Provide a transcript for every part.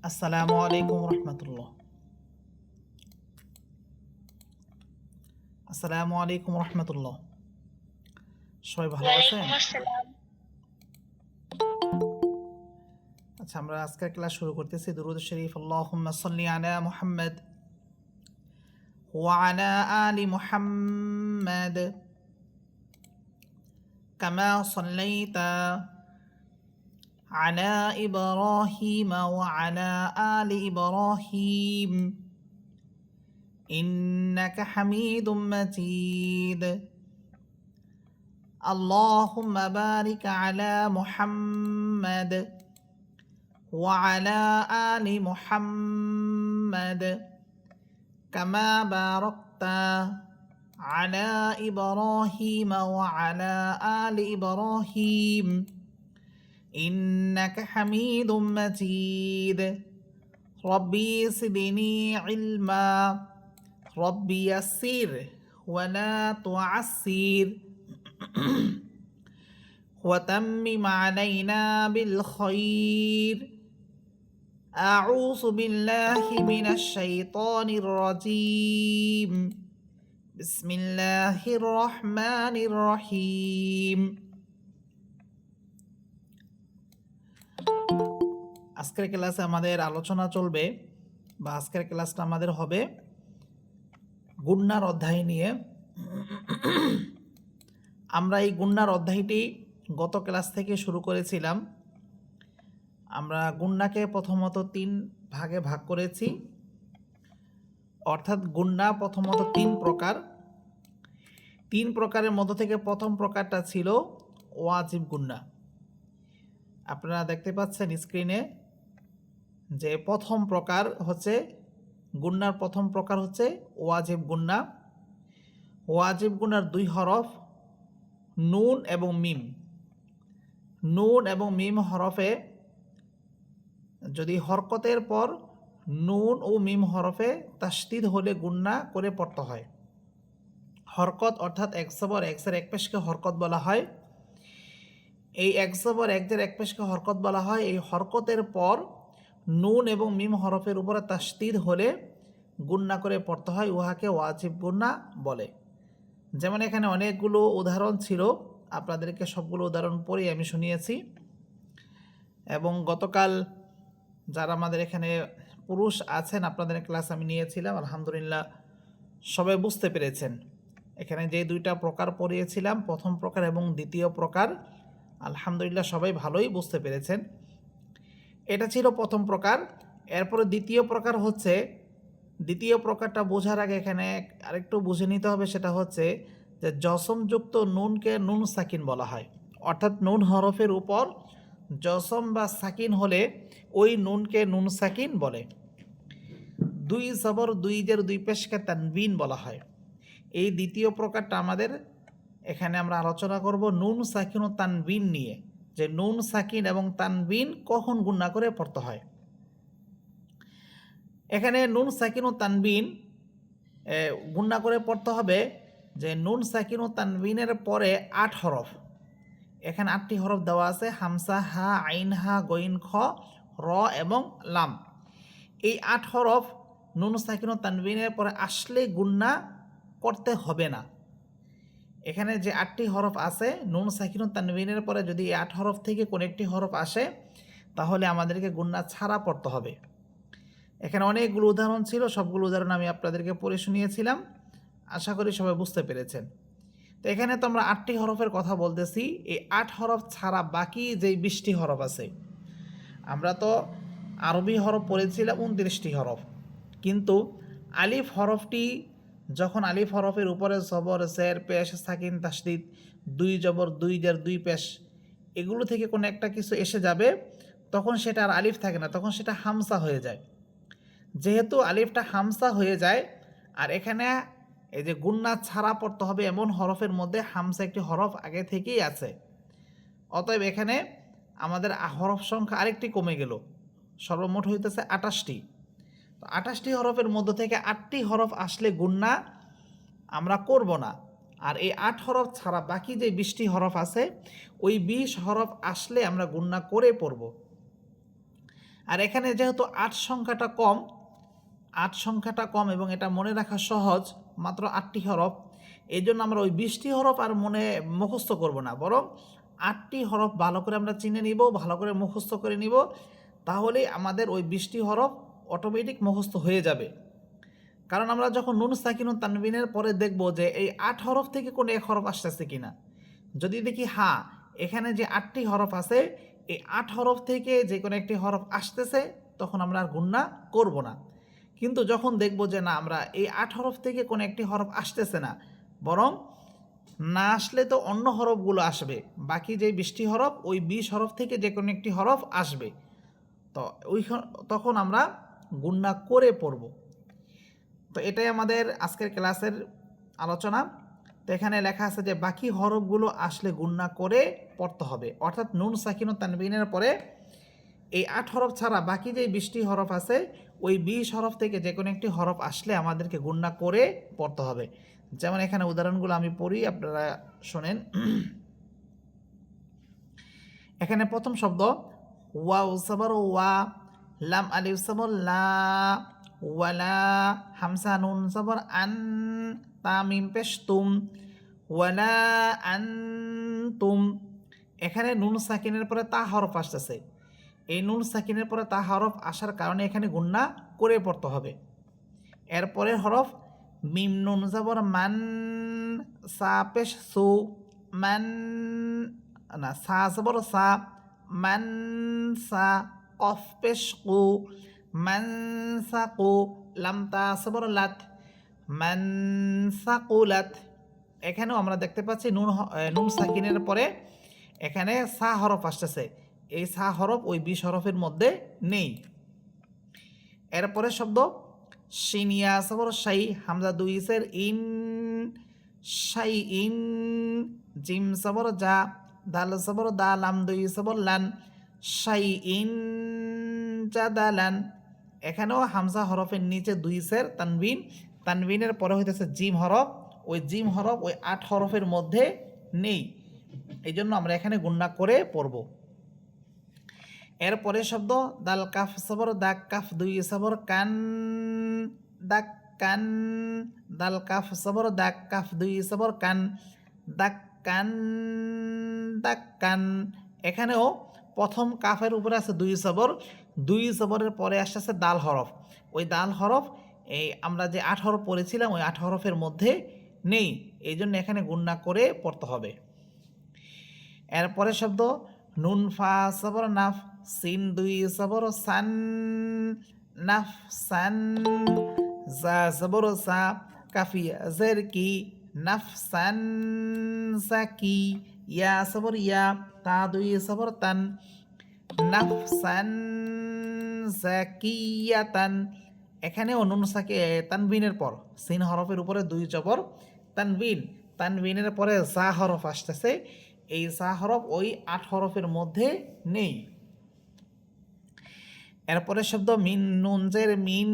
আসসালামু আলাইকুম রহমতুল্লাহ। আসসালামু আলাইকুম রহমতুল্লাহ। সবাই ভালো আছেন? ওয়ালাইকুম আসসালাম। আচ্ছা, আমরা আজকের ক্লাস শুরু করতেছি। দুরূদ শরীফ আল্লাহুম্মা সাল্লি আলা মুহাম্মাদ ওয়া আলা আলি মুহাম্মাদ কামা সাল্লাইতা আলা ইব্রাহিম ওয়া আলা আলি ইব্রাহিম ইন্নাকা হামিদুম মাজিদ। আল্লাহুম্মা বারিক আলা মুহাম্মাদ وعلى آل محمد كما باركت على إبراهيم وعلى آل إبراهيم إنك حميد مجيد ربي زدني علما ربي يسر ولا تعسر وتمم علينا بالخير أعوذ بالله من الشيطان الرجيم بسم الله الرحمن الرحيم। আজকের ক্লাসে আমাদের আলোচনা চলবে বা আজকের ক্লাসটা আমাদের হবে গুণনার অধ্যায় নিয়ে। আমরা এই গুণনার অধ্যায়টি গত ক্লাস থেকে শুরু করেছিলাম। আমরা গুণনাকে প্রথমত 3 ভাগে ভাগ করেছি, অর্থাৎ গুণনা প্রথমত 3 প্রকার। 3 প্রকারের মধ্য থেকে প্রথম প্রকারটা ছিল ওয়াজিব গুণনা। আপনারা দেখতে পাচ্ছেন স্ক্রিনে যে প্রথম প্রকার হচ্ছে গুণনার প্রথম প্রকার হচ্ছে ওয়াজিব গুণনা। ওয়াজিব গুণার 2 হরফ নুন এবং মিম। নুন এবং মিম হরফে যদি হরকতের পর নুন ও মিম হরফে তাসদিদ হলে গুণনা করে পড়তে হয়। হরকত অর্থাৎ এক জবর এক জের এক পেশকে হরকত বলা হয়। এই এক জবর এক জের এক পেশকে হরকত বলা হয়। এই হরকতের পর নুন এবং মিম হরফের উপরে তাসদিদ হলে গুণনা করে পড়তে হয়, উহাকে ওয়াজিব গুণনা বলে। যেমন এখানে অনেকগুলো উদাহরণ ছিল, আপনাদেরকে সবগুলো উদাহরণ পড়েই আমি শুনিয়েছি। এবং গতকাল যারা আমাদের এখানে পুরুষ আছেন আপনাদের ক্লাস আমি নিয়েছিলাম, আলহামদুলিল্লাহ সবাই বুঝতে পেরেছেন। এখানে যে 2টা প্রকার পড়িয়েছিলাম, প্রথম প্রকার এবং দ্বিতীয় প্রকার, আলহামদুলিল্লাহ সবাই ভালোই বুঝতে পেরেছেন। এটা ছিল প্রথম প্রকার। এরপরে দ্বিতীয় প্রকার হচ্ছে, দ্বিতীয় প্রকারটা বোঝার আগে এখানে আরেকটু বুঝে নিতে হবে, সেটা হচ্ছে যে জসমযুক্ত নুনকে নুন সাকিন বলা হয়। অর্থাৎ নুন হরফের উপর জসম বা সাকিন হলে ওই নুনকে নুন সাকিন বলে। 2 জবর 2 জের 2 পেশকে তানবিন বলা হয়। এই দ্বিতীয় প্রকারটা আমাদের এখানে আমরা আলোচনা করব নুন সাকিন ও তানবিন নিয়ে, যে নুন সাকিন এবং তানবিন কখন গুণনা করে পড়তে হয়। এখানে নুন সাকিন ও তানবিন গুণনা করে পড়তে হবে যে নুন সাকিন ও তানবিনের পরে 8 হরফ। এখানে 8টি হরফ দেওয়া আছে, হামসা, হা, আইন, হা, গইন, খ, র এবং লাম। এই 8 হরফ নুন সাকিন ও তানবিনের পরে আসলে গুণনা করতে হবে না। এখানে যে 8টি হরফ আছে নুন সাকিন ও তানবিনের পরে যদি এই 8 হরফ থেকে কোনো একটি হরফ আসে তাহলে আমাদেরকে গুণনা ছাড়া পড়তে হবে। এখানে অনেকগুলো উদাহরণ ছিল, সবগুলো উদাহরণ আমি আপনাদেরকে পড়ে শুনিয়েছিলাম, আশা করি সবাই বুঝতে পেরেছেন। তো এখানে তো আমরা 8টি হরফের কথা বলতেছি। এই 8 হরফ ছাড়া বাকি যেই 20টি হরফ আছে, আমরা তো আরবি হরফ পড়েছিলাম 29টি হরফ, কিন্তু আলিফ হরফটি যখন আলিফ হরফের উপরে জবর, জের, পেশ, সাকিন, তাসদিদ, 2 জবর 2 জের 2 পেশ এগুলো থেকে কোনো একটা কিছু এসে যাবে, তখন সেটা আর আলিফ থাকে না, তখন সেটা হামসা হয়ে যায়। যেহেতু আলিফটা হামসা হয়ে যায়, আর এখানে এই যে গুণনা ছাড়া পড়তে হবে এমন হরফের মধ্যে হামসা একটি হরফ আগে থেকেই আছে, অতএব এখানে আমাদের হরফ সংখ্যা আরেকটি কমে গেল, সর্বমোট হইতেছে 28টি। তো 28টি হরফের মধ্য থেকে 8টি হরফ আসলে গুণনা আমরা করব না, আর এই 8 হরফ ছাড়া বাকি যে 20টি হরফ আছে ওই 20 হরফ আসলে আমরা গুণনা করে পড়ব। আর এখানে যেহেতু 8 সংখ্যাটা কম, 8 সংখ্যাটা কম এবং এটা মনে রাখা সহজ, মাত্র 8টি হরফ, এই জন্য আমরা ওই 20টি হরফ আর মুখস্থ করব না, বরং 8টি হরফ ভালো করে আমরা চিনে নিব, ভালো করে মুখস্থ করে নিব, তাহলেই আমাদের ওই 20টি হরফ অটোমেটিক মুখস্থ হয়ে যাবে। কারণ আমরা যখন নুন সাকিন ও তানবিনের পরে দেখব যে এই 8 হরফ থেকে কোনো এক হরফ আসতেছে কিনা। যদি দেখি হ্যাঁ, এখানে যে 8টি হরফ আছে, এই 8 হরফ থেকে যে কোনো একটি হরফ আসতেছে, তখন আমরা আর গুণনা করব না। কিন্তু যখন দেখব যে না, আমরা এই 8 হরফ থেকে কোনো একটি হরফ আসতেছে না, বরং না আসলে তো অন্য হরফগুলো আসবে, বাকি যে 20টি হরফ, ওই 20 হরফ থেকে যে কোনো একটি হরফ আসবে, তো তখন আমরা গুণনা করে পড়ব। তো এটাই আমাদের আজকের ক্লাসের আলোচনা। তো এখানে লেখা আছে যে বাকি হরফগুলো আসলে গুণনা করে পড়তে হবে, অর্থাৎ নুন সাকিন ও তানবিনের পরে এই 8 হরফ ছাড়া বাকি যে 20টি হরফ আছে, ওই 20 হরফ থেকে যে কোনো একটি হরফ আসলে আমাদেরকে গুণনা করে পড়তে হবে। যেমন এখানে উদাহরণগুলো আমি পড়ি, আপনারা শোনেন। এখানে প্রথম শব্দ ওয়াও সাবর ওয়া, লাম আলিফ সাবর লা, ওয়ালা, হামসা নুন সাবর আন, তামিম পেশ তুম, ওয়ালা আনতুম। এখানে নুন সাকিনের পরে তা হরফ আসতেছে, এই নুন সাকিনের পরে তা হরফ আসার কারণে এখানে গুণনা করে পড়তে হবে। এরপরের হরফ মিম নুন জাবর মান, সা পেশ সু, মান, না সা জাবর সা, মান সা, কফ পেশ কু, মান সা কু, লাম তা জাবর লাত, মান সা কুলাত। এখানেও আমরা দেখতে পাচ্ছি নুন সাকিনের পরে এখানে সা হরফ আসতেছে, এই সা হরফ ওই 20 হরফের মধ্যে নেই। এরপরে শব্দ শিনিয়া সবর শাই, হামজা দুই সের ইন, শাই ইন, জিম সবর যা, দাল সবর দা, লাম দুই সবর লান, শাই ইন জাদালান। এখানেও হামজা হরফের নিচে 2 সের তানবিন, তানবিনের পরে হইতেছে জিম হরফ, ওই জিম হরফ ওই 8 হরফের মধ্যে নেই, এই জন্য আমরা এখানে গুণনা করে পড়ব। এরপরে শব্দ দাল কাফ সবর দাক, কাফ দুই সবর কান, দাক কান, দাল কাফ সবর দাক, কাফ দুই সবর কান, দাক কান, দাক কান। এখানেও প্রথম কাফের উপরে আছে 2 সবর, 2 সবরের পরে আসছে দাল হরফ, ওই দাল হরফ এই আমরা যে 8 হরফ পড়েছিলাম ওই 8 হরফের মধ্যে নেই, এই জন্য এখানে গুণনা করে পড়তে হবে। এরপরে শব্দ নুন ফা সবর নাফ, সিন দুই সবর সান, নাফ সান, জা সবর সা, কাফি জের কি, নাফ সান সাকি, ইয়া সবর ইয়া, তা দুই সবর তান, নাফ সান জাকিয়াতান। এখানেও নুন সাকি তানবিনের পর সিন হরফের উপরে 2 জবর তানবিন, তানবিনের পরে জা হরফ আসতেছে, এই জা হরফ ওই 8 হরফের মধ্যে নেই। এরপরে শব্দ মিন নুন জের মিন,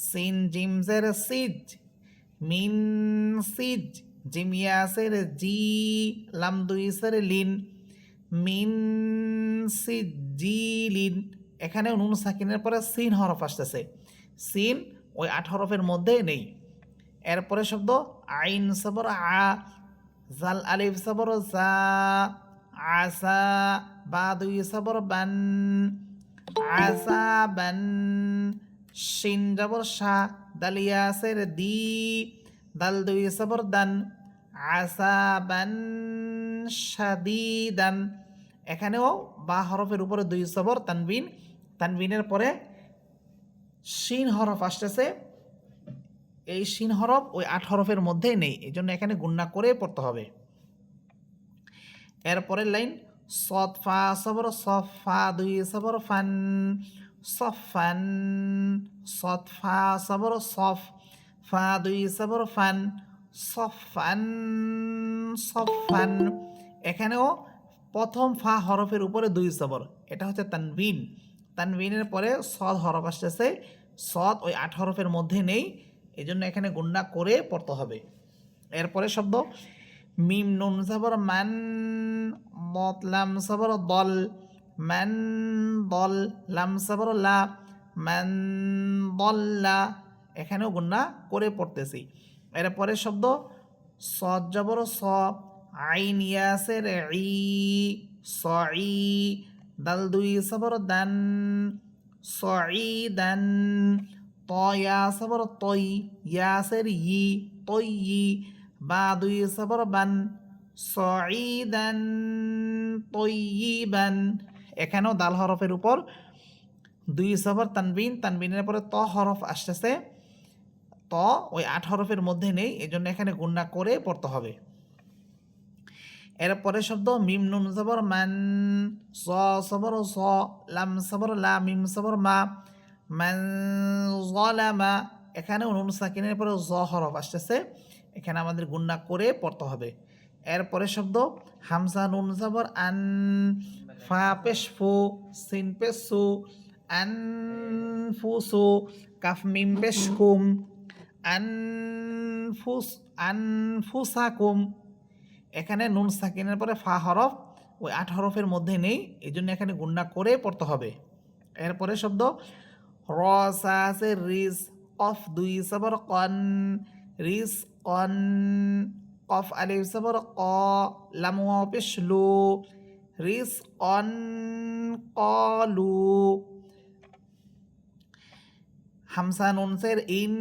সিন জিম জের সিজ, মিন সিজ, জিম ইয়াসের জি, লাম দুই সের লিন, মিন সিজিলিন। এখানেও নুন সাকিনের পরে সিন হরফ আসতেছে, সিন ওই 8 হরফের মধ্যে নেই। এরপরে শব্দ আইন সবর আ, জাল আলিফ সবর জা, আসা, বা দুই সবর বান, আসা বান, শিন জবর শা, দাল ইয়াসের দি, দাল দুই সবর দান, আসা বান শাদিদান। এখানেও বা হরফের উপরে 2 সবর তানবিন, তানবিনের পরে শিন হরফ আসতেছে, এই শিন হরফ ওই 8 হরফের মধ্যে নেই, এই জন্য এখানে গুণনা করে পড়তে হবে। এরপরের লাইন সদ ফা সবর সফ, ফা 2 সবর ফান, সফান, সদ ফা সবর সফ, ফা 2 সবর ফান, সফান, সফান। এখানেও প্রথম ফা হরফের উপরে 2 সবর, এটা হচ্ছে তানবিন, তানবিনের পরে সদ হরফ আসতেছে, সদ ওই 8 হরফের মধ্যে নেই, এই জন্য এখানে গুণনা করে পড়তে হবে। এরপরে শব্দ মিম নুন সবর মান, মতলাম সবর দল, মান দল, লাম সাবর লা, মান দল্লা, এখানেও গুন্না করে পড়তেছি। এরপরে শব্দ সদ জবর স, আইন ইয়াসের ই, সই, দাল দুই সবর দান, সই দান, ত ইয়া সবর তই, ইয়াসের ই, তই ই, বা দুই সবর বান, সঈদান তয়্যিবান। এখানেও দাল হরফের উপর দুই সবর তানবিন, তানবিনের পরে ত হরফ আসতেছে, ত ওই 8 হরফের মধ্যে নেই, এজন্য এখানে গুণনা করে পড়তে হবে। এরপরে শব্দ মিম নুন সবর মান, স সবর স, লাম সবর লা, মিম সবর মা, মান যালামা, এখানেও নুন সাকিনের পরে জ হরফ আসতেছে, এখানে আমাদের গুণনা করে পড়তে হবে। এরপরে শব্দ হামজা নুন সবর আন, ফা পেশ ফু, সিন পেশ সু, আনফুসু, কাফ মিম পেশ কুম, আনফুসাকুম, এখানে নুন সাকিনের পরে ফা হরফ ওই 8 হরফের মধ্যে নেই, এই জন্য এখানে গুণনা করে পড়তে হবে। এরপরে শব্দ র সা আছে রিজ, কফ দুই সবর কন, রিজ কন, কফ আলিফ সবর ক, লাম ওয়াও পেশ লু, রিজ কন কলু, হামসা নুন সের ইন,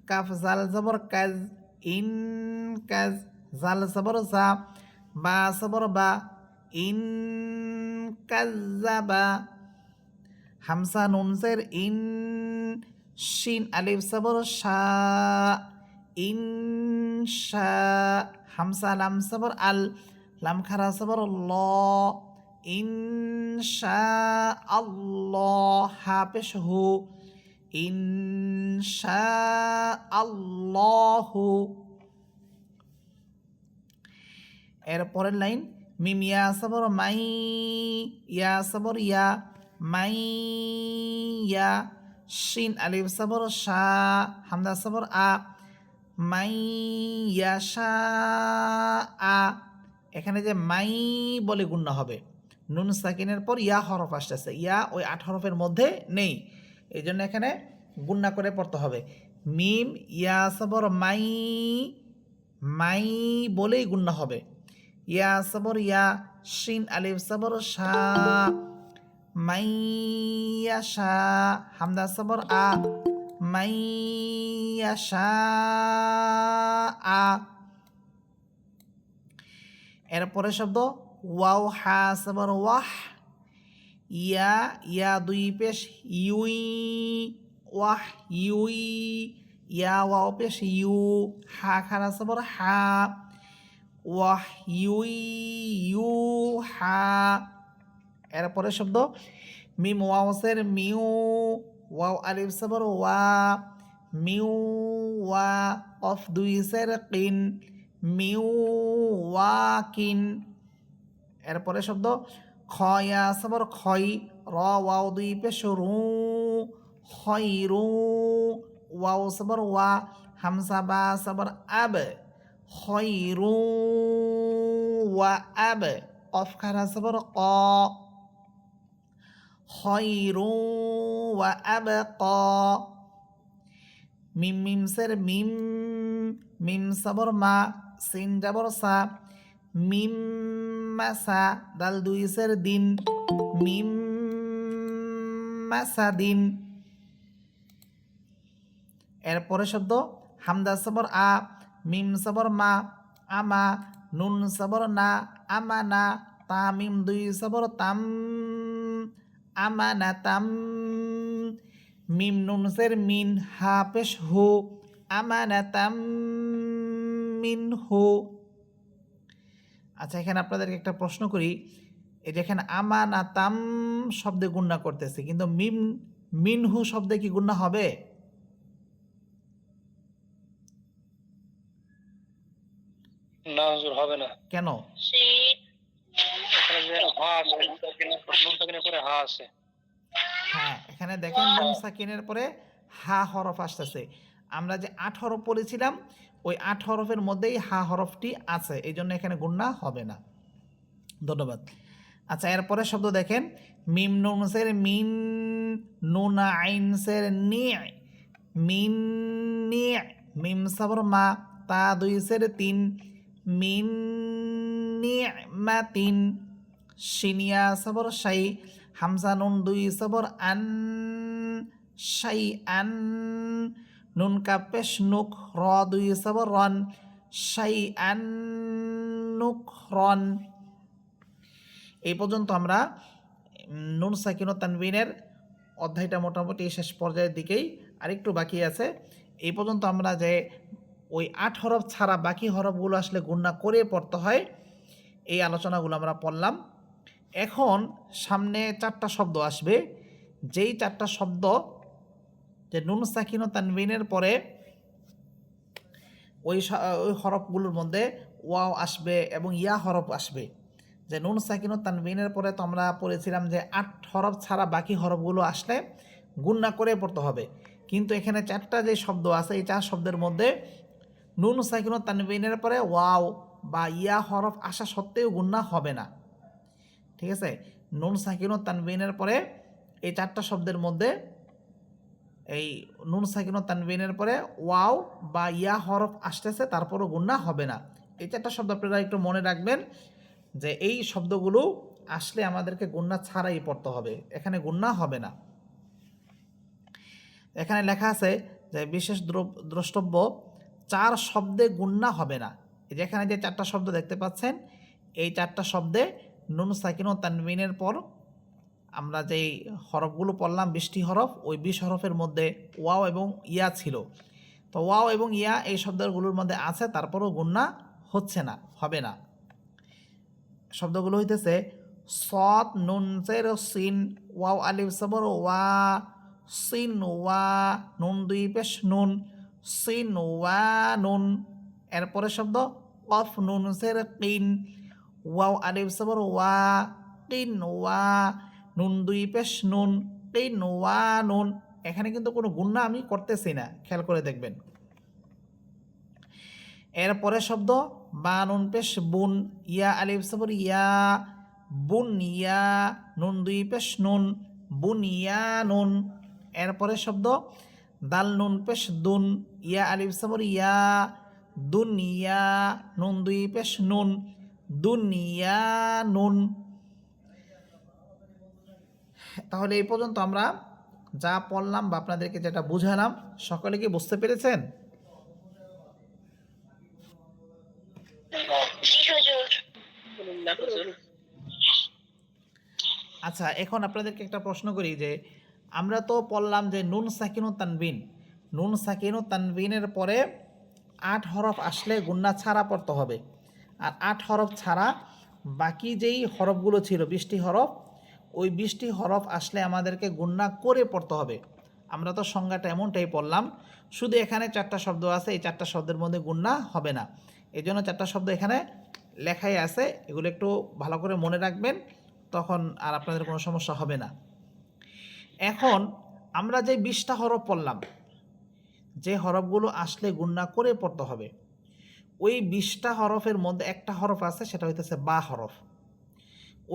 কাফ জাল জবর কাজ, ইন কাজ, জাল সবর জা, বা সবর বা, ইন কাজ্জাবা, হামসা নুন সের ইন, শিন আলিফ সবর শা, ইন শা, হামসা লাম সবর আল, লাম খারা সবর ল, ইন শা আল্লাহ, হা পেশ হু, ইন শা আল্লাহু। এর পরের লাইন মিম ইয়া সবর মাই, ইয়া সবর ইয়া, মাই ইয়া, শিন আলিফ সবর শা, হামদা সবর আ, মাই ইয়াশা আ, এখানে যে মাই বলে গুণনা হবে, নুন সাকিনের পর ইয়া হরফ আসতেছে, ইয়া ওই 8 হরফের মধ্যে নেই, এই জন্য এখানে গুণনা করে পড়তে হবে। মিম ইয়া সবর মাই, মাই বলেই গুণনা হবে, ইয়া সবর ইয়া, শিন আলিফ সবর শা, মাই ইয়াশা, হামদা সবর আ, মাই ইয়াশা আ। এরপরে শব্দ ওয়াও হা সবর ওয়াহ, ইয়া, ইয়া দুই পেশ ইউই, ওয়াহ ইউই, ইয়া ওয়াও পেশ ইউ, হা খারা সবর হা, ওয়াহ ইউই ইউ হা। এরপরে শব্দ মিম ওয়াও সের মিউ, ওয়াও আলিফ সবর ওয়া, মিউ ওয়া, কফ দুই সের কিন, মিউ ওয়াকিন। এরপরে শব্দ খ ইয়া সবর খই, র ওয়াও দুই পেশ রু, খয়রু, ওয়াও সবর ওয়া, হামসা বা সবর আব, খয়রু ওয়া আব, কফ খারা সবর ক, খয়রু ওয়া আবক। মিম মিম সের মিম, মিম সবর মা, সিন জবর সা, মিম মাসা, দাল দুই সের দিন, মিম মাসা দিন। এরপরে শব্দ হামদা সবর আ, মিম সবর মা, আমা, নুন সবর না, আমানা, তা মিম দুই সবর তাম, আমানা তাম, মিম নুন সের মিন, হা পেশ হু, আমানা তাম মিন হু। আচ্ছা, এখানে আপনাদেরকে একটা প্রশ্ন করি, এই যে এখানে আমানা তাম শব্দে গুণনা করতেছি, কিন্তু মিম মিনহু শব্দে কি গুণনা হবে? না হুজুর, হবে না। কেন? এখানে যে হা আছে, নুন সাকিনের পরে হা আছে। হ্যাঁ, এখানে দেখেন নুন সাকিনের পরে হা হরফ আসতেছে, আমরা যে 8 হরফ পড়েছিলাম ওই 8 হরফের মধ্যেই হা হরফটি আছে, এই জন্য এখানে গুণনা হবে না। ধন্যবাদ। আচ্ছা, এরপরে শব্দ দেখেন, মিম নুন সের মিন, নুন আইন সের নি, মিন নি, মিম সাবর মা, তা দুই সের তিন, মিন নি মা তিন, শিনিয়া সাবর শাই, হামজা নুন দুই সাবর আন, শাই আন, নুন কাপেশ নুক, র দুই সাবর রন, শাই আন নুক রন। এই পর্যন্ত আমরা নুন সাকিন ও তানবিনের অধ্যায়টা মোটামুটি শেষ পর্যায়ের দিকেই, আরেকটু বাকি আছে। এই পর্যন্ত আমরা যে ওই 8 হরফ ছাড়া বাকি হরফগুলো আসলে গুণনা করে পড়তে হয়, এই আলোচনাগুলো আমরা পড়লাম। এখন সামনে 4টা শব্দ আসবে, যেই 4টা শব্দ যে নুন সাকিন ও তানবিনের পরে ওই হরফগুলোর মধ্যে ওয়াও আসবে এবং ইয়া হরফ আসবে। যে নুন সাকিন ও তানবিনের পরে তো আমরা পড়েছিলাম যে 8 হরফ ছাড়া বাকি হরফগুলো আসলে গুণনা করে পড়তে হবে, কিন্তু এখানে 4টা যে শব্দ আছে এই 4 শব্দের মধ্যে নুন সাকিন ও তানবিনের পরে ওয়াও বা ইয়া হরফ আসা সত্ত্বেও গুণনা হবে না। ঠিক আছে, নুন সাকিন ও তানবিনের পরে এই 4টা শব্দের মধ্যে এই নুন সাকিন ও তানবিনের পরে ওয়াও বা ইয়া হরফ আসতেছে, তারপরও গুণনা হবে না। এই 4টা শব্দ আপনারা একটু মনে রাখবেন যে এই শব্দগুলো আসলে আমাদেরকে গুণনা ছাড়াই পড়তে হবে, এখানে গুণনা হবে না। এখানে লেখা আছে যে বিশেষ দ্রষ্টব্য, 4 শব্দে গুণনা হবে না। যেখানে যে 4টা শব্দ দেখতে পাচ্ছেন, এই 4টা শব্দে নুন সাকিন ও তানবিনের পর আমরা যেই হরফগুলো পড়লাম 20টি হরফ, ওই 20 হরফের মধ্যে ওয়াও এবং ইয়া ছিল। তো ওয়াও এবং ইয়া এই শব্দগুলোর মধ্যে আছে, তারপরও গুণনা হচ্ছে না, হবে না। শব্দগুলো হইতেছে সদ নুন জের সিন, ওয়াও আলিফ সবর ওয়া, সিন ওয়া, নুন দুই পেশ নুন, সিন ওয়া নুন। এরপরে শব্দ কফ নুন জের কিন, ওয়াও আলিফ সবর ওয়া, কিন ওয়া, নুন দুই পেশ নুন, কিন ওয়া নুন। এখানে কিন্তু কোনো গুণনা আমি করতেছি না, খেয়াল করে দেখবেন। এরপরে শব্দ বা নুন পেশ বুন, ইয়া আলিফ সবর ইয়া, বুন ইয়া, নুন দুই পেশ নুন, বুন ইয়া নুন। এরপরে শব্দ দাল নুন পেশ দুন, ইয়া আলিফ সবর ইয়া, দুন ইয়া, নুন দুই পেশ নুন, দুন ইয়া নুন। তাহলে এই পর্যন্ত আমরা যা পড়লাম বা আপনাদেরকে যেটা বুঝালাম, সকলে কি বুঝতে পেরেছেন? আচ্ছা, এখন আপনাদেরকে একটা প্রশ্ন করি যে আমরা তো পড়লাম যে নুন সাকিন ও তানবিন, নুন সাকিন ও তানবিনের পরে 8 হরফ আসলে গুণনা ছাড়া পড়তে হবে, আর 8 হরফ ছাড়া বাকি যেই হরফগুলো ছিল 20টি হরফ, ওই 20টি হরফ আসলে আমাদেরকে গুণনা করে পড়তে হবে। আমরা তো সংজ্ঞাটা এমনটাই পড়লাম, শুধু এখানে 4টা শব্দ আছে, এই 4টা শব্দের মধ্যে গুণনা হবে না। এই জন্য 4টা শব্দ এখানে লেখাই আছে, এগুলো একটু ভালো করে মনে রাখবেন, তখন আর আপনাদের কোনো সমস্যা হবে না। এখন আমরা যে 20টা হরফ পড়লাম, যে হরফগুলো আসলে গুণনা করে পড়তে হবে, ওই 20টা হরফের মধ্যে একটা হরফ আছে, সেটা হইতেছে বা হরফ।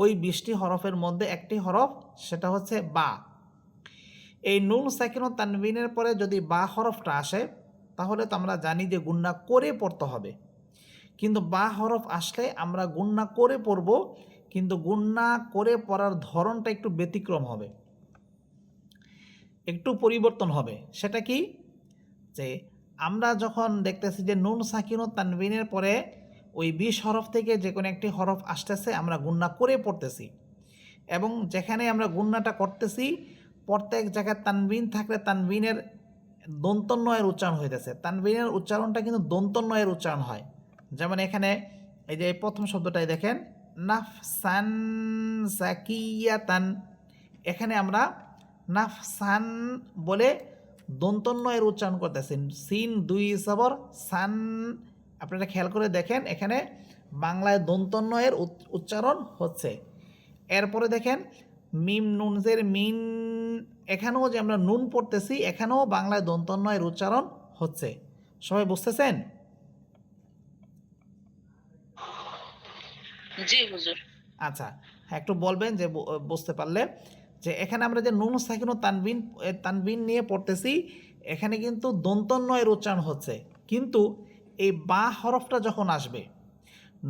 ওই 20টি হরফের মধ্যে একটি হরফ, সেটা হচ্ছে বা। এই নুন সাকিন ও তানবিনের পরে যদি বা হরফটা আসে, তাহলে তো আমরা জানি যে গুণনা করে পড়তে হবে। কিন্তু বা হরফ আসলে আমরা গুণনা করে পড়ব, কিন্তু গুণনা করে পড়ার ধরনটা একটু ব্যতিক্রম হবে, একটু পরিবর্তন হবে। সেটা কি? যে আমরা যখন দেখতেছি যে নুন সাকিন ও তানবিনের পরে ওই 20 হরফ থেকে যে কোনো একটি হরফ আসতেছে, আমরা গুণনা করে পড়তেছি, এবং যেখানে আমরা গুণনাটা করতেছি প্রত্যেক জায়গায় তানবিন থাকলে তানবিনের দন্তন্বয়ের উচ্চারণ হইতেছে, তানবিনের উচ্চারণটা কিন্তু দন্তন্বয়ের উচ্চারণ হয়। যেমন এখানে এই যে প্রথম শব্দটাই দেখেন, নাফসান জাকিয়াতান, এখানে আমরা নাফসান বলে দন্তন্বয়ের উচ্চারণ করতেছেন, সিন দুই সবর সান। আপনারা খেয়াল করে দেখেন, এখানে বাংলায় দন্তন্বয়ের উচ্চারণ হচ্ছে। এরপরে দেখেন মিম নুনজের মিন, এখানেও যে আমরা নুন পড়তেছি, এখানেও বাংলায় দন্তন্বয়ের উচ্চারণ হচ্ছে। সবাই বুঝতেছেন? জি হুজুর। আচ্ছা, হ্যাঁ, একটু বলবেন যে বুঝতে পারলে যে এখানে আমরা যে নুন সাকিন ও তানবিন তানবিন নিয়ে পড়তেছি, এখানে কিন্তু দন্তন্বয়ের উচ্চারণ হচ্ছে, কিন্তু এই বা হরফটা যখন আসবে,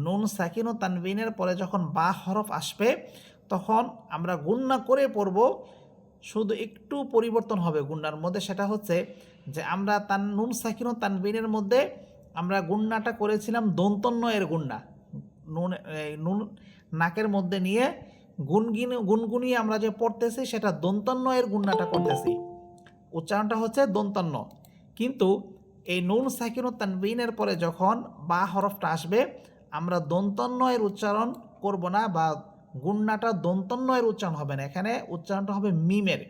নুন সাকিন ও তানবিনের পরে যখন বা হরফ আসবে, তখন আমরা গুণনা করে পড়ব। শুধু একটু পরিবর্তন হবে গুণনার মধ্যে, সেটা হচ্ছে যে আমরা নুন সাকিন ও তানবিনের মধ্যে আমরা গুণনাটা করেছিলাম দন্তন্বয়ের গুণনা, নুন নাকের মধ্যে নিয়ে গুনগুনিয়ে আমরা যে পড়তেছি সেটা দন্তন্বয়ের গুণনাটা করতেছি, উচ্চারণটা হচ্ছে দন্তন্য। কিন্তু এই নুন সাকিন ও তানবিনের পরে যখন বা হরফটা আসবে, আমরা দন্তন্বয়ের উচ্চারণ করব না, বা গুণনাটা দন্তন্বয়ের উচ্চারণ হবে না, এখানে উচ্চারণটা হবে মিমের,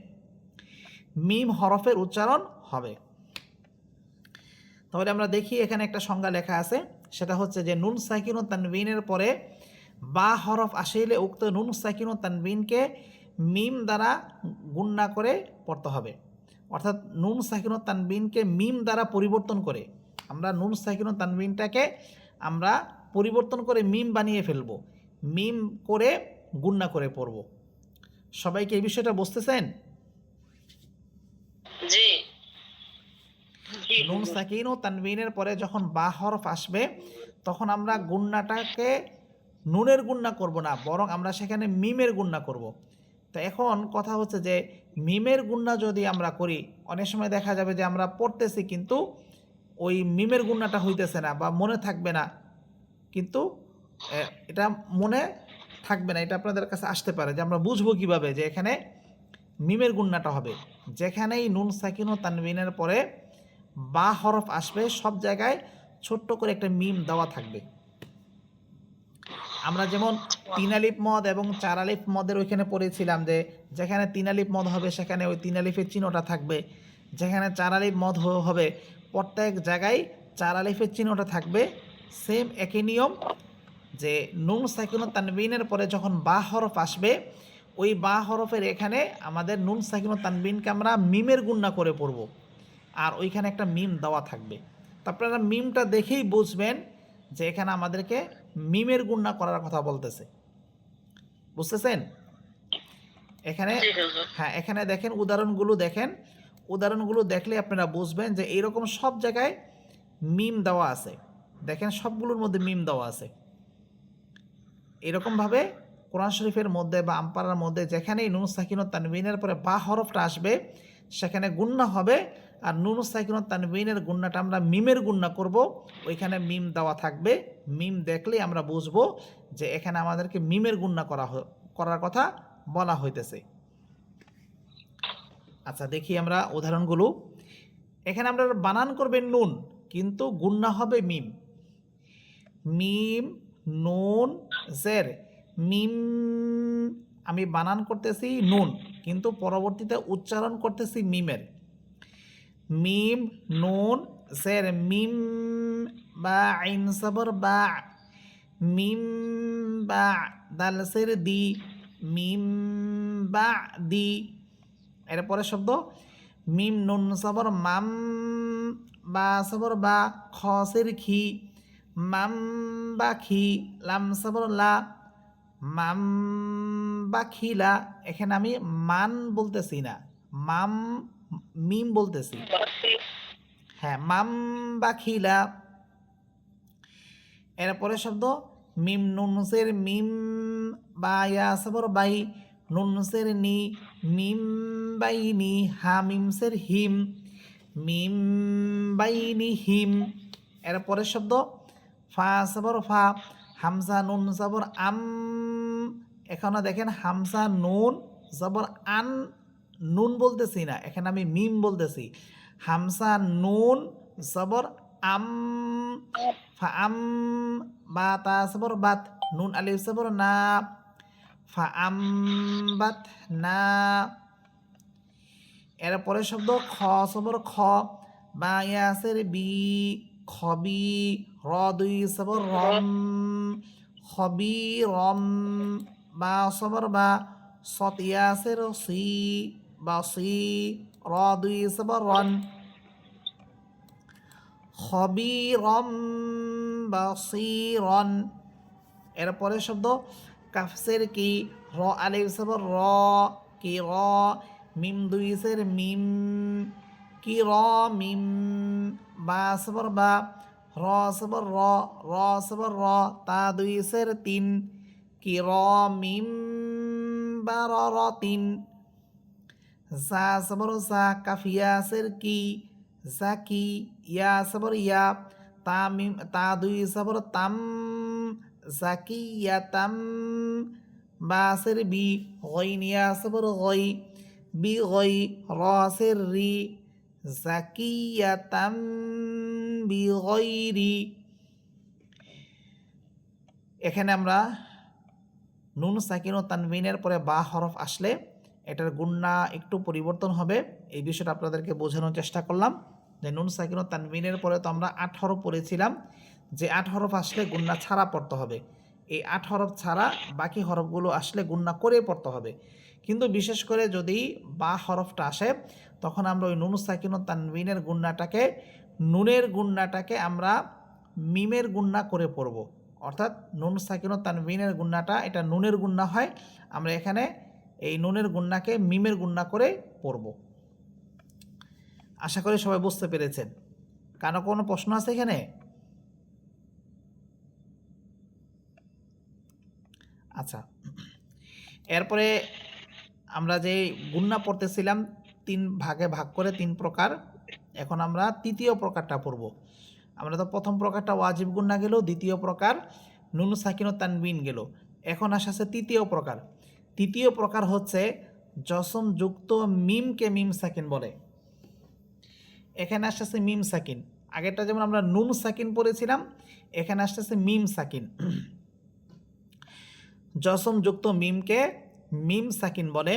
মিম হরফের উচ্চারণ হবে। তাহলে আমরা দেখি এখানে একটা সংজ্ঞা লেখা আছে, সেটা হচ্ছে যে নুন সাকিন ও তানবিনের পরে বা হরফ আসিলে উক্ত নুন সাকিন ও তানবিনকে মিম দ্বারা গুণনা করে পড়তে হবে। অর্থাৎ নুন সাকিন ও তানবিনকে মিম দ্বারা পরিবর্তন করে, আমরা নুন সাকিন ও তানবিনটাকে আমরা পরিবর্তন করে মিম বানিয়ে ফেলব, মিম করে গুণনা করে পড়ব। সবাইকে এই বিষয়টা বুঝতেছেন? জি। নুন সাকিন ও তানবিনের পরে যখন বা হরফ আসবে, তখন আমরা গুণনাটাকে নুনের গুণনা করব না, বরং আমরা সেখানে মিমের গুণনা করব। তো এখন কথা হচ্ছে যে মিমের গুণনা যদি আমরা করি, অনেক সময় দেখা যাবে যে আমরা পড়তেছি কিন্তু ওই মিমের গুণনাটা হইতেছে না বা মনে থাকবে না, কিন্তু এটা মনে থাকবে না, এটা আপনাদের কাছে আসতে পারে যে আমরা বুঝবো কিভাবে যে এখানে মিমের গুণনাটা হবে। যেখানেই নুন সাকিন ও তানবিনের পরে বা হরফ আসবে, সব জায়গায় ছোট্ট করে একটা মিম দেওয়া থাকবে। আমরা যেমন তিন আলিফ মদ এবং চার আলিফ মদের ওইখানে পড়েছিলাম যে যেখানে তিন আলিফ মদ হবে সেখানে ওই তিন আলিফের চিহ্নটা থাকবে, যেখানে চার আলিফ মদ হবে প্রত্যেক জায়গায় চার আলিফের চিহ্নটা থাকবে। সেম একই নিয়ম, যে নুন সাকিন ও তানবিনের পরে যখন বা হরফ আসবে, ওই বা হরফের এখানে আমাদের নুন সাকিন ও তানবিনকে আমরা মিমের গুণনা করে পড়ব, আর ওইখানে একটা মিম দেওয়া থাকবে। তো আপনারা মিমটা দেখেই বুঝবেন যে এখানে আমাদেরকে মিমের গুণনা করার কথা বলতেছে। বুঝতেছেন? এখানে হ্যাঁ, এখানে দেখেন উদাহরণগুলো দেখেন, উদাহরণগুলো দেখলে আপনারা বুঝবেন যে এইরকম সব জায়গায় মিম দেওয়া আছে। দেখেন সবগুলোর মধ্যে মিম দেওয়া আছে। এরকমভাবে কোরআন শরীফের মধ্যে বা আমপারার মধ্যে যেখানেই নুন সাকিন ও তানবিনের পরে বা হরফটা আসবে, সেখানে গুণনা হবে, আর নুন সাকিন ও তানবিনের গুণনাটা আমরা মিমের গুণনা করব, ওইখানে মিম দেওয়া থাকবে। মিম দেখলেই আমরা বুঝবো যে এখানে আমাদেরকে মিমের গুণনা করার কথা বলা হইতেছে। আচ্ছা, দেখি আমরা উদাহরণগুলো। এখানে আমরা বানান করবেন নুন, কিন্তু গুণনা হবে মিম। মিম নুন জের, মিম আমি বানান করতেছি নুন, কিন্তু পরবর্তীতে উচ্চারণ করতেছি মিমের। মিম নুন জের, মিম বা আইন সবর বা, মিম বা দাল সের দি, মিম বা দি। এরপরে শব্দ মিম নুন সবর মাম, বা সবর বা, খ সের খি, মাম বা খি, লাম সবর লা, মাম বা খিলা। এখানে আমি মান বলতেছি না, মাম মিম বলতেছি। হ্যাঁ, মাম বা খিলা। এরপরে শব্দ মিম নুনসের মিম, বা ইয়া সবর বাই, নুনসের নি, মিম বাইনি, হা মিমসের হিম, মিম বাইনি হিম। এরপরে শব্দ ফা সবর ফা, হামসা নুন সবর আম। এখানে দেখেন হামসা নুন সবর আন, নুন বলতেছি না, এখানে আমি মিম বলতেছি। হামসা নুন সবর আম, ফা আম, বা তা সবর বাত, নুন আলিফ সবর না, ফা আম বাত না। এরপরে শব্দ খ সবর খ, বা ইয়াসের বি, খবি, র দুই সবর রম, খবি রম, বা সবর বা, সত ইয়াসের সি, বা সি, র দুই সবর রন, খবিরম বাসিরন। এরপরে শব্দ কাফসের কি, র আলিফ সবর র কি র মিম দুই সের মিম কি র মিম বা সবর বা র সবর র সবর র তা দুই সের তিন কি র মিম বা র তিন জা সবর জা কাফিয়া সের কি জাকি ইয়া সবর ইয়া তা মিম তা দুই সবর তাম জাকিয়াতাম বা সের বি গইন ইয়া সবর গই বি গই র সের রি জাকিয়াতাম বি গইরি। এখানে আমরা নুন সাকিন ও তানবিনের পরে বা হরফ আসলে এটার গুন্না একটু পরিবর্তন হবে। এই বিষয়টা আপনাদেরকে বোঝানোর চেষ্টা করলাম যে নুন সাকিন ও তানবিনের পরে তো আমরা 8 হরফ পড়েছিলাম, যে 8 হরফ আসলে গুন্না ছাড়া পড়তে হবে। এই 8 হরফ ছাড়া বাকি হরফগুলো আসলে গুন্না করে পড়তে হবে। কিন্তু বিশেষ করে যদি বা হরফটা আসে তখন আমরা ওই নুন সাকিন ও তানবিনের গুন্নাটাকে নুনের গুন্নাটাকে আমরা মিমের গুন্না করে পড়ব। অর্থাৎ নুন সাকিন ও তানবিনের গুন্নাটা এটা নুনের গুন্না হয়, আমরা এখানে এই নুনের গুন্নাকে মিমের গুন্না করে পড়ব। আশা করি সবাই বুঝতে পেরেছেন। কারো কোনো প্রশ্ন আছে এখানে? আচ্ছা, এরপরে আমরা যে গুন্না পড়তেছিলাম 3 ভাগে ভাগ করে 3 প্রকার, এখন আমরা তৃতীয় প্রকারটা পড়ব। আমরা তো প্রথম প্রকারটা ওয়াজিব গুন্না গেল, দ্বিতীয় প্রকার নুন সাকিন ও তানবিন গেল, এখন আসছে তৃতীয় প্রকার। তৃতীয় প্রকার হচ্ছে জসম যুক্ত মিমকে মিম সাকিন বলে। এখানে আসতেছে মিম সাকিন। আগেরটা যেমন আমরা নুন সাকিন পড়েছিলাম, এখানে আসতেছে মিম সাকিন। জসম যুক্ত মিমকে মিম সাকিন বলে।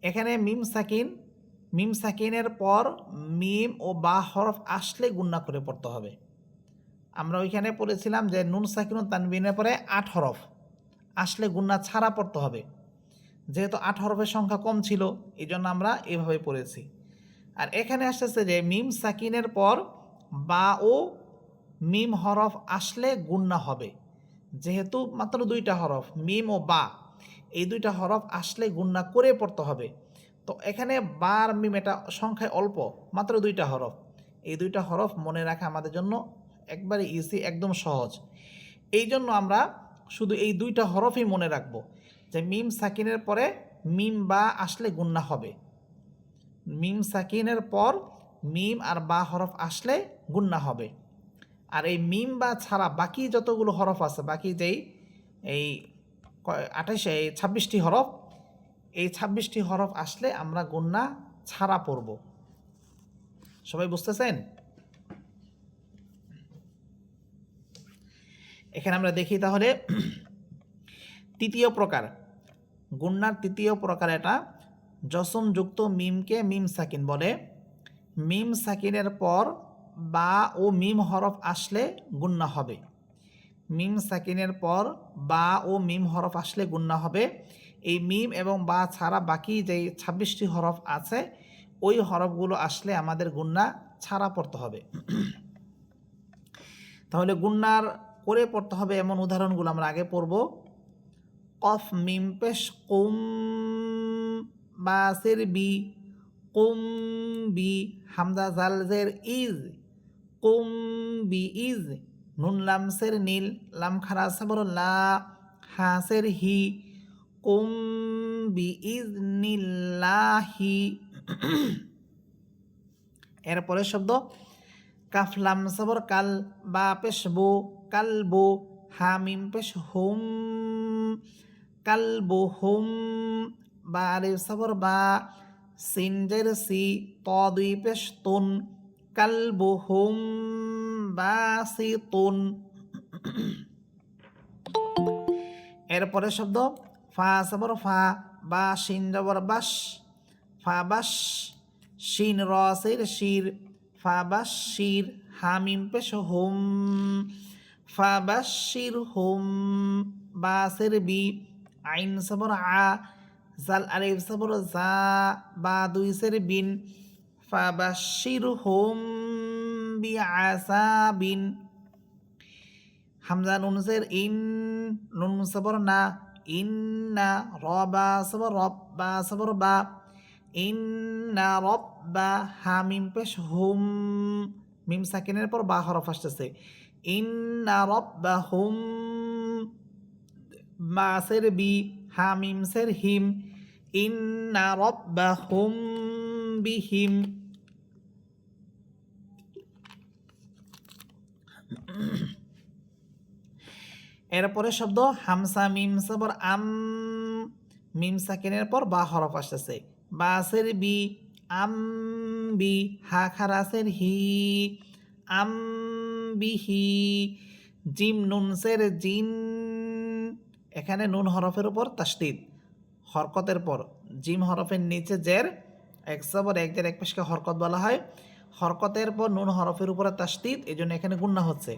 এখানে মিম সাকিনের পর মিম ও বা হরফ আসলে গুন্না করে পড়তে হবে। আমরা ওইখানে পড়েছিলাম যে নুন সাকিন ও তানবিনের পরে 8 হরফ আসলে গুন্না ছাড়া পড়তে হবে। যেহেতু 8 হরফের সংখ্যা কম ছিল এই জন্য আমরা এভাবে পড়েছি। আর এখানে আসতেছে যে মিম সাকিনের পর বা ও মিম হরফ আসলে গুন্না হবে। যেহেতু মাত্র 2টা হরফ মিম ও বা, এই 2টা হরফ আসলে গুন্না করে পড়তে হবে। তো এখানে বা আর মিম এটা সংখ্যায় অল্প, মাত্র 2টা হরফ। এই 2টা হরফ মনে রাখা আমাদের জন্য একবারে ইজি, একদম সহজ। এই জন্য আমরা শুধু এই 2টা হরফই মনে রাখবো যে মিম সাকিনের পরে মিম বা আসলে গুন্না হবে। মিম সাকিনের পর মিম আর বা হরফ আসলে গুন্না হবে। আর এই মিম বা ছাড়া বাকি যতগুলো হরফ আছে, বাকি যেই এই 26টি হরফ, এই 26টি হরফ আসলে আমরা গুন্না ছাড়া পড়ব। সবাই বুঝতেছেন? এখানে আমরা দেখি তাহলে তৃতীয় প্রকার, গুন্নার তৃতীয় প্রকার এটা জসম যুক্ত মিমকে মিম সাকিন বলে। মিম সাকিনের পর বা ও মিম হরফ আসলে গুন্না হবে। মিম সাকিনের পর বা ও মিম হরফ আসলে গুন্না হবে। এই মিম এবং বা ছাড়া বাকি যেই 26টি হরফ আছে ওই হরফগুলো আসলে আমাদের গুন্না ছাড়া পড়তে হবে। তাহলে গুন্নার করে পড়তে হবে এমন উদাহরণগুলো আমরা আগে পড়ব। কফ মিম পেশ কুম, বাসের বি কুম বি, হামজা জাল জের ইজ কুম বি ইজ, নুন লামসের নীল, লাম খারা সবর লা, হাসের হি কুম বি ইজ নিল্লাহি। এরপরে শব্দ কাফ লাম সবর কাল, বা পেশ বো কালবো, হা মিম পেশ হুম কালবো হুম, বা আলিফ সবর বা, সিন জের সি, ত দুই পেশ তুন কালবো হুম বা সি তুন। এরপরে শব্দ ফা সবর ফা, বা শিন জবর বাস, ফা বাস, শিন রসের শির, ফা বাস শির, হামিম পেশ হুম ফা বাস শির হুম, বাসের বি, আইন সবর আ, জাল আলিফ সবর জা, বা দুই সের বিন, ফা বাস শির হুম বি আসা বিন। হামজা নুন জের ইন, নুন সবর না, ইন্না রবা সবর রব্বা সবর বা ইন্না রব্বা হা মিম পেশ হুম মিম সাকিনের পর বা হরফ আসতেছে ইন্না রব্বা হুম মাসের বি হা মিম সের হিম ইন্না রব্বা হুম বিহিম। এরপরে শব্দ হামসা মিম সবর আম মিম সাকিনের পর বা হরফ আসতেছে বাসের বি আম বি হা খারাসের হি আম বিহি জিম নুনসের জিন এখানে নুন হরফের উপর তাসদিদ হরকতের পর জিম হরফের নিচে জের এক সবর এক জের এক পেশকে হরকত বলা হয় হরকতের পর নুন হরফের উপরে তাসদিদ এই জন্য এখানে গুন্না হচ্ছে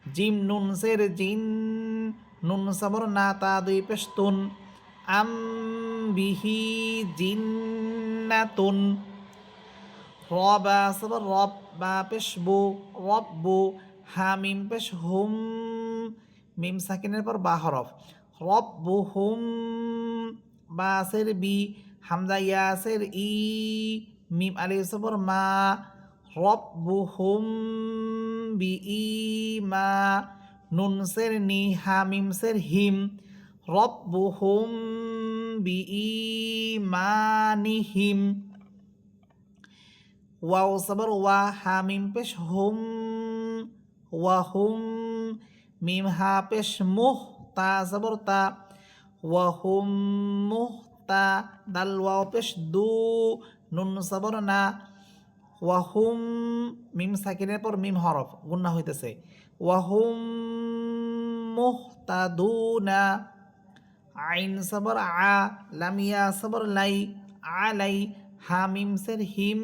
জিম নুন সের জিন নুন সবর না তা দুই পেশ তুন আম বিহি জিন্নাতুন রবা সবর রব বা পেশ বু রব্বু হা মিম পেশ হুম মিম সাকিনের পর বা হরফ রব্বু হুম বাসের বি হামজা ইয়াসের ই মিম আলিফ সবর মা রব্বু হুম বি ই মা নুন সের নি হা মিম সের হিম রব্বু হুম বি ই মানিহিম ওয়াও সবর ওয়া হা মিম পেশ হুম ওয়া হুম মিম হা পেশ মুহ তা সবর তা ওয়া হুম মুহ তা দাল ওয়াও পেশ দু নুন সবর না ওয়া হুম মিম সাকিনের পর মিম হরফ গুন্না হইতেছে ওয়া হুম মুহ তা দু না আইন সবর আ লামিয়া সবর লাই আলাই হা মিম সের হিম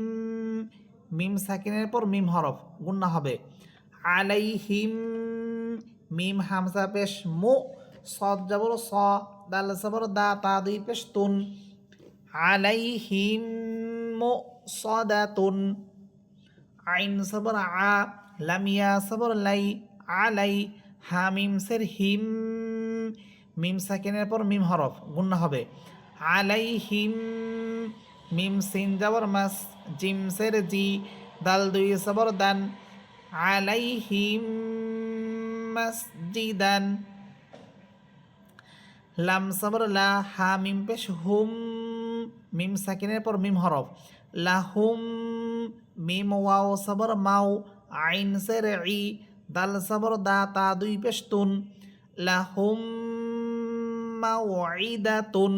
মিম সাকিনের পর মিম হরফ গুন্না হবে আলাই হিম মিম হামসা পেশ মু সদ জবর স দাল সবর দা তা দুই পেশ তুন আলাই হিম মু সদাতুন আইন সবর আ লামিয়া সবর লাই আলাই হা মিম সের হিম মিম সাকিনের পর মিম হরফ গুন্না হবে আলাইহিম মিম সিন যাবর মাস জিম সের জি দাল দুই সবর দান আলাইহিম মাসজিদান লাম সবর লা হা মিম পেশ হুম মিম সাকিনের পর মিম হরফ লাহুম মিম ওয়াও সবর মাও আইন সের ই দাল সবর দা তা দুই পেশ তুন লাহুম মাওঈদাতুন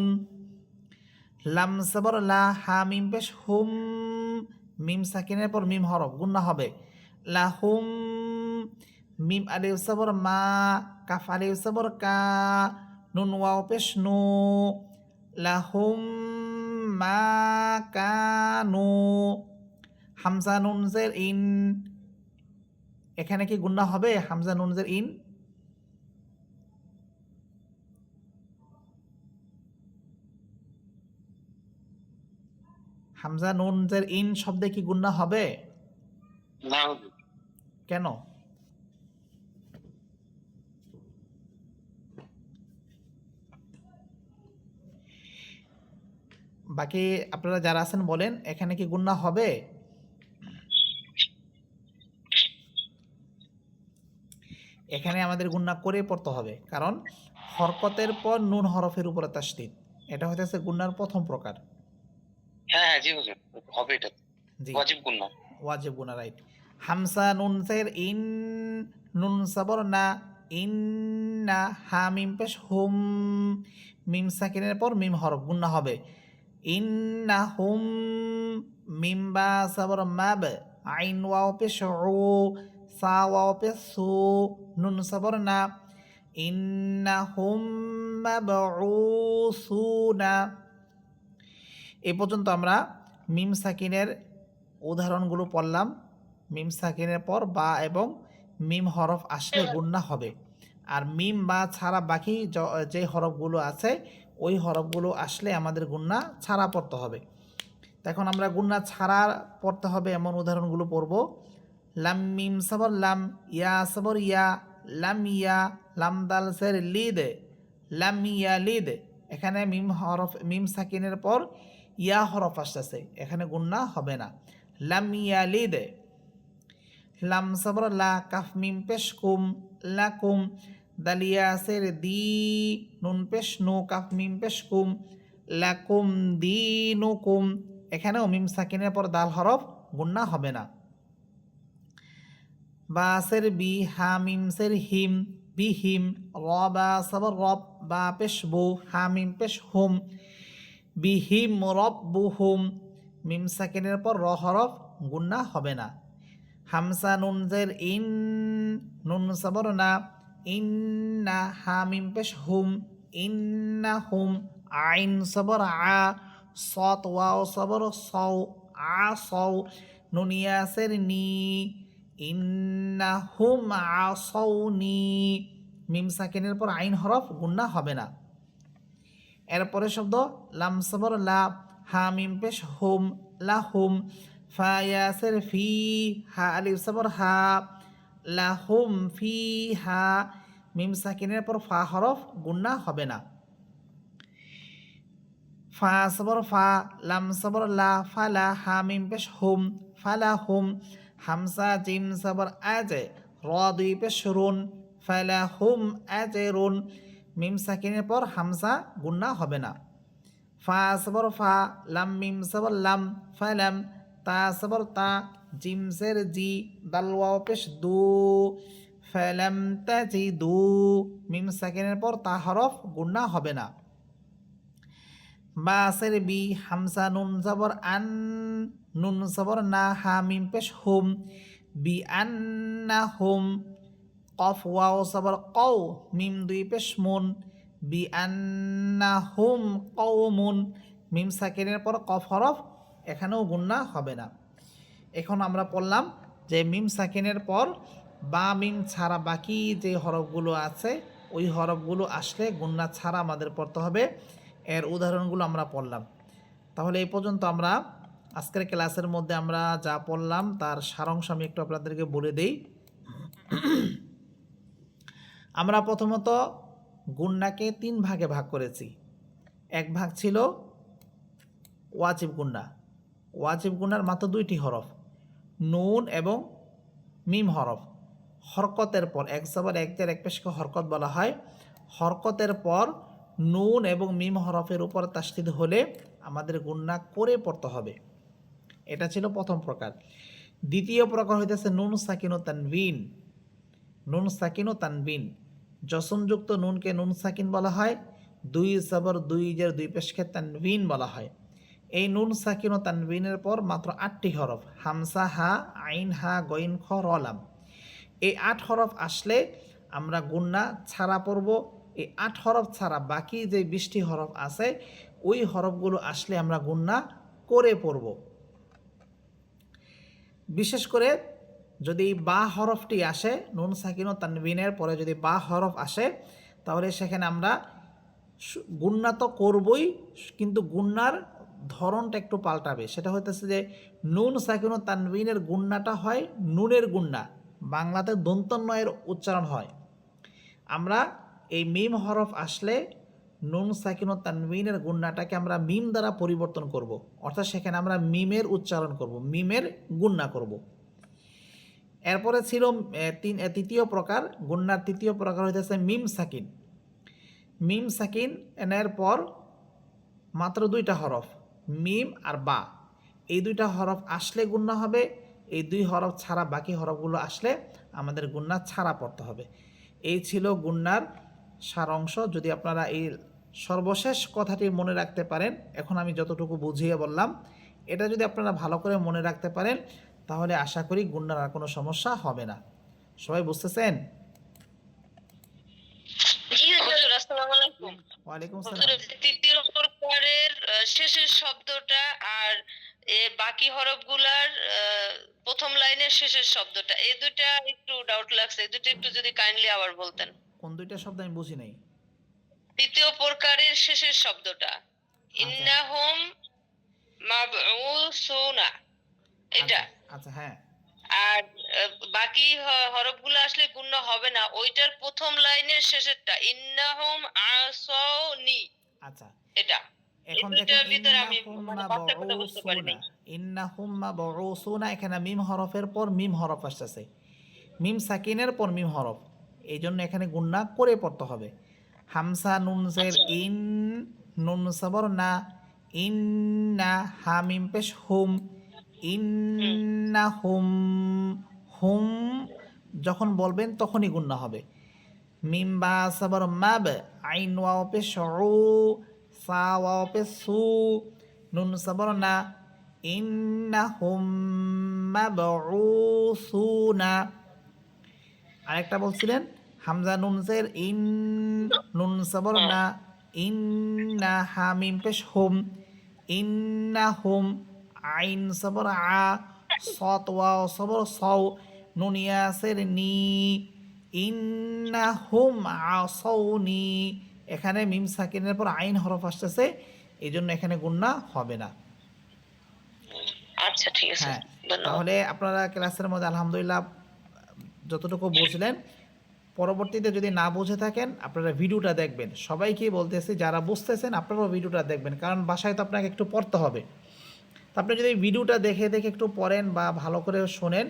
লাম সবর লা হা মিম পেশ হুম মিম সাকিনের পর মিম হরফ গুন্না হবে লাহুম মিম আলিফ সবর মা কাফ আলিফ সবর কা নুন ওয়াও পেশ নু লাহুম মা কানু হামজা নুন জের ইন এখানে কি গুন্না হবে হামজা নুন জের ইন হামজা নুন জের ইন শব্দে কি গুন্না হবে না কেন বাকি আপনারা যারা আছেন বলেন এখানে কি গুন্না হবে এখানে আমাদের গুন্না করে পড়তে হবে কারণ হরকতের পর নুন হরফের উপরে তাসদিদ এটা হইতেছে গুন্নার প্রথম প্রকার হ্যাঁ হ্যাঁ জি হুজুর হবে এটা জি ওয়াজিব গুন্না ওয়াজিব গুনা রাইট হামসা নুন সের ইন নুন সবর না ইন না হা মিম পেশ হুম মিম সাকিনের পর মিম হরফ গুন্না হবে ইন না হুম মিম বা সবর মাব আইন ওয়াও পেশ উ সা ওয়াও পেশ সু নুন সবর না ইন না হুম মাবউসুনা এ পর্যন্ত আমরা মিম সাকিনের উদাহরণগুলো পড়লাম মিম সাকিনের পর বা এবং মিম হরফ আসলে গুন্না হবে আর মিম বা ছাড়া বাকি যে হরফগুলো আছে ওই হরফগুলো আসলে আমাদের গুন্না ছাড়া পড়তে হবে এখন আমরা গুন্না ছাড়া পড়তে হবে এমন উদাহরণগুলো পড়ব লাম মিম সবর লাম ইয়া সবর ইয়া লাম ইয়া লাম দাল সের লিদ লাম ইয়ালিদ, এখানে মিম সাকিনের পর ইয়া হরফ আসতেছে, এখানে গুন্না হবে না। লাম ইয়ালিদ। লাম সবর লা, কাফ মিম পেশ কুম, লাকুম। দালিয়াসের দি, নুন পেশ নু, কাফ মিম পেশ কুম, লাকুম দিনুকুম। এখানেও মিম সাকিনের পর দাল হরফ, গুন্না হবে না। বাসের বি, হা মিম সের হিম, বিহিম। রবা সবর রব, বা পেশ বু, হা মিম পেশ হুম, বিহিম রব্বুহুম। মিম সাকিনের পর র হরফ, গুন্না হবে না। হামসা নুন জের ইন, নুন সবর না, ইন্না। হা মিম পেশ হুম, ইন্না হুম। আইন সবর আ, সত ওয়াও সবর সৌ, আ সৌ। নুন ইয়াসের নি, ইন্না হুম আসৌনি। মিম সাকিনের পর আইন হরফ, গুন্না হবে না। এরপরে শব্দ লাম সবর লা, হা মিম পেশ হুম, লাহুম। ফা ইয়াসের ফি, হা আলিফ সবর হা, লাহুম ফি হা। মিম সাকিনের পর ফা হরফ, গুন্না হবে না। ফা সবর ফা, লাম সবর লা, ফালা। হা মিম পেশ হুম, ফালাহুম। হামসা জিম সবর আজে, র দুই পেশ রুন, ফালাহুম আজরুন। মিম সাকিনের পর হামসা, গুন্না হবে না। ফা সবর ফা, লাম মিম সবর লাম, ফালাম। তা সবর তা, জিম জের জি, দাল ওয়াও পেশ দু, ফালাম তাজিদু। মিম সাকিনের পর তা হরফ, গুন্না হবে না। বাসের বি, হামসা নুন জবর আন, নুন জবর না, হা মিম পেশ হুম, বি আন্না হুম। কফ ওয়াও জবর কৌ, মিম দুই পেশ মুন, বি আন্না হুম কৌমুন। মিম সাকিনের পর কফ হরফ, এখানেও গুন্না হবে না। এখন আমরা পড়লাম যে মিম সাকিনের পর বা মিম ছাড়া বাকি যে হরফগুলো আছে, ওই হরফগুলো আসলে গুন্না ছাড়া আমাদের পড়তে হবে। এর উদাহরণগুলো আমরা পড়লাম। তাহলে এই পর্যন্ত আমরা আজকের ক্লাসের মধ্যে আমরা যা পড়লাম তার সারাংশ আমি একটু আপনাদেরকে বলে দেই। আমরা প্রথমত গুন্নাকে 3 ভাগে ভাগ করেছি। এক ভাগ ছিল ওয়াজিব গুন্না। ওয়াজিব গুন্নার মাত্র 2টি হরফ, নুন এবং মিম হরফ। হরকতের পর এক জবর এক জের এক পেশকে হরকত বলা হয়। হরকতের পর নুন এবং মিম হরফের উপর তাসদিদ হলে আমাদের গুন্না করে পড়তে হবে। এটা ছিল প্রথম প্রকার। দ্বিতীয় প্রকার হইতেছে নুন সাকিন ও তানবিন। নুন সাকিন ও তানবিন, জসমযুক্ত নুনকে নুন সাকিন বলা হয়, 2 জবর 2 জের 2 পেশকে তানবিন বলা হয়। এই নুন সাকিন ও তানবিনের পর মাত্র 8টি হরফ, হামসা হা, আইন হা, গইন খ, র লাম। এই 8 হরফ আসলে আমরা গুন্না ছাড়া পড়ব। এই 8 হরফ ছাড়া বাকি যে 20টি হরফ আছে, ওই হরফগুলো আসলে আমরা গুন্না করে পড়ব। বিশেষ করে যদি বা হরফটি আসে, নুন সাকিন ও তানবিনের পরে যদি বা হরফ আসে, তাহলে সেখানে আমরা গুন্না তো করবই, কিন্তু গুন্নার ধরনটা একটু পাল্টাবে। সেটা হইতেছে যে নুন সাকিন ও তানবিনের গুন্নাটা হয় নুনের গুন্না, বাংলাতে দন্তন্বয়ের উচ্চারণ হয়। আমরা এই মিম হরফ আসলে নুন সাকিন ও তানবিনের গুন্নাটাকে আমরা মিম দ্বারা পরিবর্তন করব, অর্থাৎ সেখানে আমরা মিমের উচ্চারণ করব, মিমের গুন্না করব। এরপরে ছিল তৃতীয় প্রকার, গুন্নার তৃতীয় প্রকার হইতেছে মিম সাকিন। মিম সাকিন এর পর মাত্র 2টা হরফ, মিম আর বা। এই 2টা হরফ আসলে গুন্না হবে। এই 2 হরফ ছাড়া বাকি হরফগুলো আসলে আমাদের গুন্না ছাড়া পড়তে হবে। এই ছিল গুন্নার সারাংশ। যদি আপনারা এই সর্বশেষ কথাটি মনে রাখতে পারেন, এখন আমি যতটুকু বুঝিয়ে বললাম, এটা যদি আপনারা ভালো করে মনে রাখতে পারেন, তাহলে আশা করি গুন্নার আর কোনো সমস্যা হবে না। সবাই বুঝতেছেন? জি হুজুর, আসসালামু আলাইকুম। ওয়ালাইকুম হুজুর, সালাম। তৃতীয় প্রকারের শেষের শব্দটা আর বাকি হরফগুলার প্রথম লাইনের শেষের শব্দটা, এই দুইটা একটু ডাউট লাগছে। এই দুটো একটু যদি কাইন্ডলি আবার বলতেন। কোন 2টা শব্দ আমি বুঝি নাই? তৃতীয় প্রকারের শেষের শব্দটা আচ্ছা ইন্নাহুম মাবউসুনা, এটা। আচ্ছা আচ্ছা, হ্যাঁ। আর বাকি হরফগুলো আসলে গুণনা হবে না, ওইটার প্রথম লাইনের শেষেরটা ইন্নাহুম আসাউনি, আচ্ছা, এটা এই এখন দেখেন দুইটার ভিতরে আমি ইন্নাহুম মানে পার্থক্যটা বুঝতে পারি মাবউসুনা, নাই। ইন্নাহুম মাবউসুনা, এখানে মিম হরফের পর মিম হরফ আসতেছে, মিম সাকিনের পর মিম হরফ, এই জন্য এখানে গুণনা করে পড়তে হবে। হামসা নুন জের আচ্ছা। ইন, নুন সবর না, ইন্না, হা মিম পেশ হুম, হুম। ইন্না হুম, হুম যখন বলবেন তখনই গুণনা হবে। মিম বা সবর মাব, আইন ওয়াও পেশ উ, সা ওয়াও পেশ সু, নুন সবর না, ইন্নাহুম মাবউসুনা। আরেকটা বলছিলেন হামজা নুন জের ইন, নুন সবর হ্যাঁ। না, ইন্না, হা মিম পেশ হুম, ইন্নাহুম, আইন সবর আ, সত ওয়াও সবর সও, নুন ইয়াসের নি, ইন্নাহুম আসাউনি। এখানে মিম সাকিনের পর আইন হরফ আসতেছে, এই জন্য এখানে গুণনা হবে না। আচ্ছা, ঠিক আছে, হ্যাঁ, ধন্যবাদ। তাহলে আপনারা ক্লাসের মধ্যে আলহামদুলিল্লাহ যতটুকু বুঝলেন, পরবর্তীতে যদি না বুঝে থাকেন আপনারা ভিডিওটা দেখবেন। সবাইকেই বলতেছি যারা বুঝতেছেন আপনারাও ভিডিওটা দেখবেন, কারণ বাসায় তো আপনাকে একটু পড়তে হবে। তো আপনি যদি ভিডিওটা দেখে দেখে একটু পড়েন বা ভালো করে শোনেন,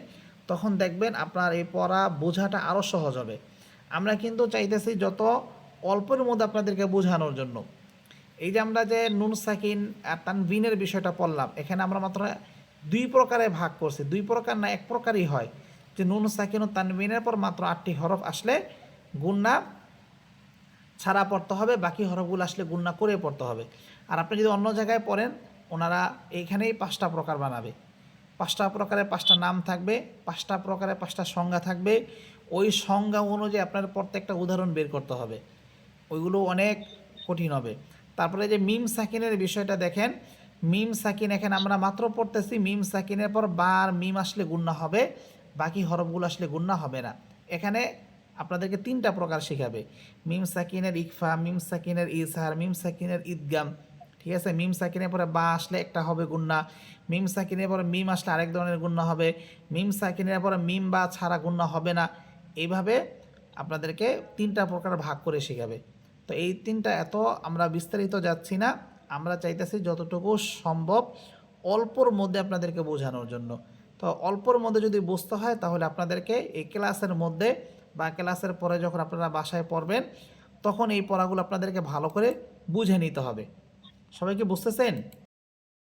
তখন দেখবেন আপনার এই পড়া বোঝাটা আরও সহজ হবে। আমরা কিন্তু চাইতেছি যত অল্পের মধ্যে আপনাদেরকে বোঝানোর জন্য। এই যে আমরা যে নুন সাকিন আর তানবিনের বিষয়টা পড়লাম, এখানে আমরা মাত্র দুই প্রকারে ভাগ করছি, দুই প্রকার না এক প্রকারই হয়, যে নুন সাকিন ও তানবিনের পর মাত্র 8টি হরফ আসলে গুণনা ছাড়া পড়তে হবে, বাকি হরফগুলো আসলে গুণনা করে পড়তে হবে। আর আপনি যদি অন্য জায়গায় পড়েন, ওনারা এইখানেই 5টা প্রকার বানাবে, 5টা প্রকারে 5টা নাম থাকবে, 5টা প্রকারে 5টা সংজ্ঞা থাকবে, ওই সংজ্ঞা অনুযায়ী আপনার প্রত্যেকটা উদাহরণ বের করতে হবে, ওইগুলো অনেক কঠিন হবে। তারপরে যে মিম সাকিনের বিষয়টা দেখেন, মিম সাকিন এখানে আমরা মাত্র পড়তেছি, মিম সাকিনের পর বার মিম আসলে গুণনা হবে, বাকি হরফগুলো আসলে গুণনা হবে না। এখানে আপনাদেরকে 3টা প্রকার শেখাবে, মিম সাকিনের ইকফা, মিম সাকিনের ইজহার, মিম সাকিনের ঈদগাম। ঠিক আছে, মিম সাকিনের পরে বা আসলে একটা হবে গুণনা, মিম সাকিনের পরে মিম আসলে আরেক ধরনের গুণনা হবে, মিম সাকিনের পরে মিম বা ছাড়া গুণনা হবে না। এইভাবে আপনাদেরকে 3টা প্রকার ভাগ করে শেখাবে। তো এই 3টা এত আমরা বিস্তারিত যাচ্ছি না, আমরা চাইতেছি যতটুকু সম্ভব অল্পর মধ্যে আপনাদেরকে বোঝানোর জন্য। তো অল্পর মধ্যে যদি বুঝতে হয় তাহলে আপনাদেরকে এই ক্লাসের মধ্যে বা ক্লাসের পরে যখন আপনারা বাসায় পড়বেন, তখন এই পড়াগুলো আপনাদেরকে ভালো করে বুঝে নিতে হবে। সবাই কি বুঝতেছেন?